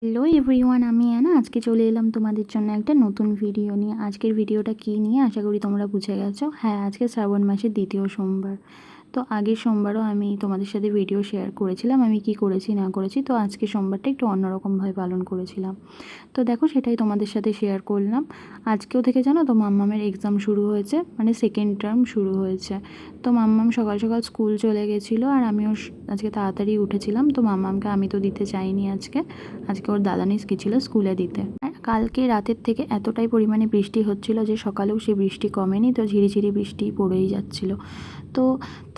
Hello everyone, আমি Anna. আজকে চলে এলাম তোমাদের জন্য একটা নতুন ভিডিও নিয়ে। আজকের ভিডিওটা কী নিয়ে আশা করি তোমরা বুঝে গেছো। হ্যাঁ, আজকে শ্রাবণ মাসের দ্বিতীয় সোমবার। তো আগের সোমবারও আমি তোমাদের সাথে ভিডিও শেয়ার করেছিলাম আমি কি করেছি না করেছি। তো আজকে সোমবারটা একটু অন্যরকমভাবে পালন করেছিলাম। তো দেখো, সেটাই তোমাদের সাথে শেয়ার করলাম। আজকেও থেকে জানো তো মাম্মামের এক্সাম শুরু হয়েছে, মানে সেকেন্ড টার্ম শুরু হয়েছে। তো মাম্মাম সকাল সকাল স্কুল চলে গেছিলো, আর আমিও আজকে তাড়াতাড়ি উঠেছিলাম। তো মাম্মামকে আমি তো দিতে চাইনি আজকে। আজকে ওর দাদানিস গেছিলো স্কুলে দিতে। কালকে রাতের থেকে এতটাই পরিমাণে বৃষ্টি হচ্ছিল যে সকালেও সে বৃষ্টি কমেনি, তো ঝিরিঝিরি বৃষ্টি পড়েই যাচ্ছিল। তো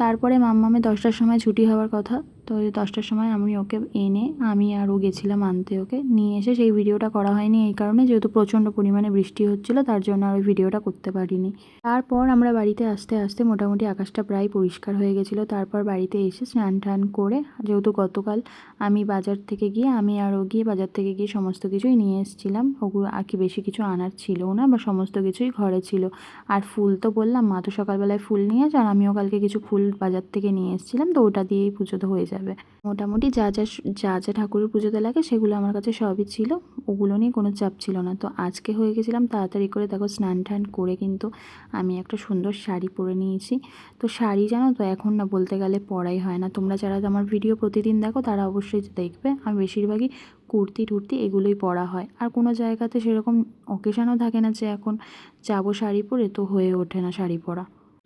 তারপরে মাম্মামের 10টার সময় ছুটি হওয়ার কথা। তো 10টার সময় আমি ওকে এনে আমি আর ও গেছিলাম আনতে। ওকে নিয়ে এসে সেই ভিডিওটা করা হয়নি এই কারণে, যেহেতু প্রচণ্ড পরিমাণে বৃষ্টি হচ্ছিল, তার জন্য আর ওই ভিডিওটা করতে পারিনি। তারপর আমরা বাড়িতে আসতে আসতে মোটামুটি আকাশটা প্রায় পরিষ্কার হয়ে গেছিলো। তারপর বাড়িতে এসে স্নান টান করে, যেহেতু গতকাল আমি বাজার থেকে গিয়ে আমি আর ও গিয়ে বাজার থেকে গিয়ে সমস্ত কিছুই নিয়ে এসেছিলাম। ওগুলো আর কি বেশি কিছু আনার ছিলও না, বা সমস্ত কিছুই ঘরে ছিল। আর ফুল তো বললাম, মা তো সকালবেলায় ফুল নিয়ে আসে, আর আমিও কালকে কিছু ফুল বাজার থেকে নিয়ে এসেছিলাম। তো ওটা দিয়েই পুজো তো হয়ে যাবে। মোটামুটি যা যা যা যা ঠাকুরের পুজোতে লাগে সেগুলো আমার কাছে সবই ছিল, ওগুলো নিয়ে কোনো চাপ ছিল না। তো আজকে হয়ে গেছিলাম তাড়াতাড়ি করে। দেখো, স্নান টান করে কিন্তু আমি একটা সুন্দর শাড়ি পরে নিয়েছি। তো শাড়ি জানো তো এখন না বলতে গেলে পরাই হয় না। তোমরা যারা আমার ভিডিও প্রতিদিন দেখো তারা অবশ্যই দেখবে, আর বেশিরভাগই কুর্তি টুর্তি এগুলোই পরা হয়। আর কোনো জায়গাতে সেরকম অকেশনও থাকে না যে এখন যাবো শাড়ি পরে, তো হয়ে ওঠে না শাড়ি পরা।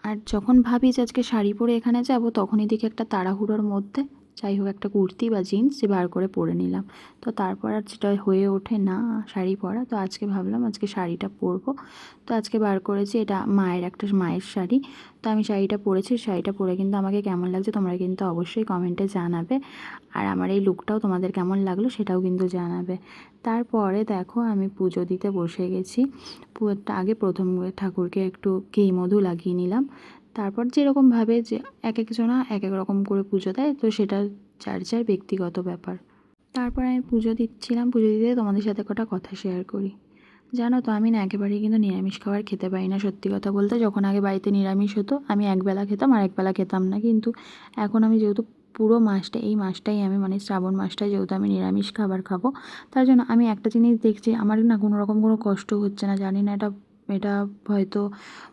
আর যখন ভাবি যে আজকে শাড়ি পরে এখানে যাব, তখনই দেখি একটা তাড়াহুড়োর মধ্যে যাই হোক একটা কুর্তি বা জিন্স যে বার করে পরে নিলাম। তো তারপর আর যেটা হয়ে ওঠে না শাড়ি পরা। তো আজকে ভাবলাম আজকে শাড়িটা পরবো। তো আজকে বার করেছি, এটা মায়ের শাড়ি। তো আমি শাড়িটা পরেছি। শাড়িটা পরে কিন্তু আমাকে কেমন লাগছে তোমরা কিন্তু অবশ্যই কমেন্টে জানাবে। আর আমার এই লুকটাও তোমাদের কেমন লাগলো সেটাও কিন্তু জানাবে। তারপরে দেখো, আমি পুজো দিতে বসে গেছি। আগে প্রথম ঠাকুরকে একটু ঘি মধু লাগিয়ে নিলাম। তারপর যেরকমভাবে যে এক একজনা এক এক রকম করে পুজো দেয়, তো সেটা যার যার ব্যক্তিগত ব্যাপার। তারপর আমি পুজো দিচ্ছিলাম, পুজো দিতে তোমাদের সাথে কটা কথা শেয়ার করি। জানো তো, আমি না একেবারেই কিন্তু নিরামিষ খাবার খেতে পারি না। সত্যি কথা বলতে, যখন আগে বাড়িতে নিরামিষ হতো আমি একবেলা খেতাম আর একবেলা খেতাম না। কিন্তু এখন আমি যেহেতু পুরো মাসটা এই মাসটাই আমি মানে শ্রাবণ মাসটাই যেহেতু আমি নিরামিষ খাবার খাবো, তার জন্য আমি একটা জিনিস দেখছি, আমার না কোনো রকম কোনো কষ্ট হচ্ছে না। জানি না এটা এটা হয়তো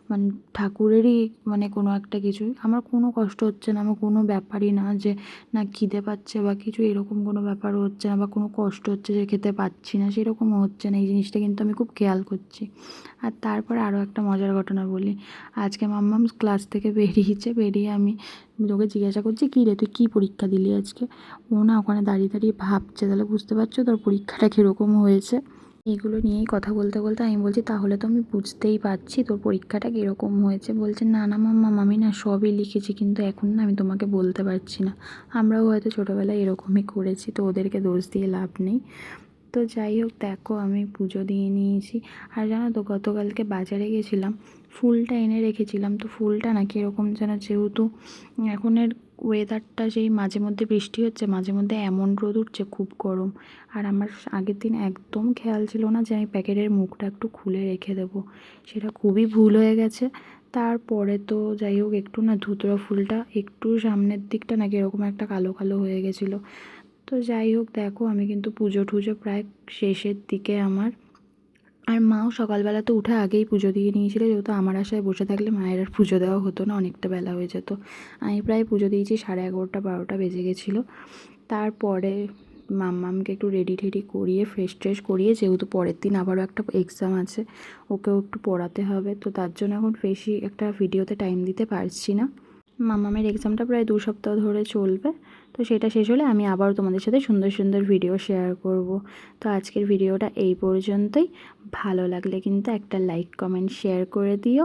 মানে ঠাকুরেরই মানে কোনো একটা কিছুই, আমার কোনো কষ্ট হচ্ছে না। আমার কোনো ব্যাপারই না যে না খিদে পাচ্ছে বা কিছু, এরকম কোনো ব্যাপারও হচ্ছে না, বা কোনো কষ্ট হচ্ছে যে খেতে পাচ্ছি না, সেরকমও হচ্ছে না। এই জিনিসটা কিন্তু আমি খুব খেয়াল করছি। আর তারপরে আরও একটা মজার ঘটনা বলি। আজকে মাম্মাম ক্লাস থেকে বেরিয়ে আমি ওকে জিজ্ঞাসা করছি, কী রে তুই কী পরীক্ষা দিলি আজকে? ও না ওখানে দাঁড়িয়ে দাঁড়িয়ে ভাবছে। তাহলে বুঝতে পারছো তোর পরীক্ষাটা কীরকম হয়েছে। এগুলো নিয়েই কথা বলতে বলতে আমি বলছি, তাহলে তো আমি বুঝতেই পারছি তোর পরীক্ষাটা কীরকম হয়েছে। বলছে, না না মাম্মাম, আমি না সবই লিখেছি, কিন্তু এখন না আমি তোমাকে বলতে পারছি না। আমরাও হয়তো ছোটোবেলায় এরকমই করেছি, তো ওদেরকে দোষ দিয়ে লাভ নেই। তো যাই হোক, দেখো আমি পুজো দিয়ে নিয়েছি। আর জানো তো, গতকালকে বাজারে গেছিলাম, ফুলটা এনে রেখেছিলাম। তো ফুলটা না কীরকম যেন, যেহেতু এখনের ওয়েদারটা যেই মাঝে মধ্যে বৃষ্টি হচ্ছে মাঝে মধ্যে এমন রোদ উঠছে, খুব গরম। আর আমার আগের দিন একদম খেয়াল ছিল না যে আমি প্যাকেটের মুখটা একটু খুলে রেখে দেবো, সেটা খুবই ভুল হয়ে গেছে। তারপরে তো যাই হোক, একটু না ধুতরা ফুলটা একটু সামনের দিকটা নাকি এরকম একটা কালো কালো হয়ে গেছিলো। তো যাই হোক, দেখো আমি কিন্তু পুজো টুজো প্রায় শেষের দিকে আমার। আর মাও সকালবেলা তো উঠে আগেই পুজো দিয়ে নিয়েছিল, যেহেতু আমার আশায় বসে থাকলে মায়ের আর পুজো দেওয়া হতো না, অনেকটা বেলা হয়ে যেত। আমি প্রায় পুজো দিয়েছি 11:30 12টা বেজে গেছিলো। তারপরে মাম্মামকে একটু রেডি টেডি করিয়ে ফ্রেশ ট্রেশ করিয়ে, যেহেতু পরের দিন আবারও একটা এক্সাম আছে, ওকেও একটু পড়াতে হবে, তো তার জন্য এখন বেশি একটা ভিডিওতে টাইম দিতে পারছি না। মাম্মামের এক্সামটা প্রায় 2 সপ্তাহ ধরে চলবে। তো সেটা শেষ হলে আমি আবারও তোমাদের সাথে সুন্দর সুন্দর ভিডিও শেয়ার করব। তো আজকের ভিডিওটা এই পর্যন্তই। ভালো লাগলে কিন্তু একটা লাইক কমেন্ট শেয়ার করে দিও।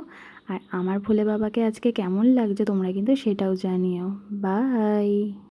আর আমার ভোলে বাবাকে আজকে কেমন লাগছে তোমরা কিন্তু সেটাও জানিও। বাই।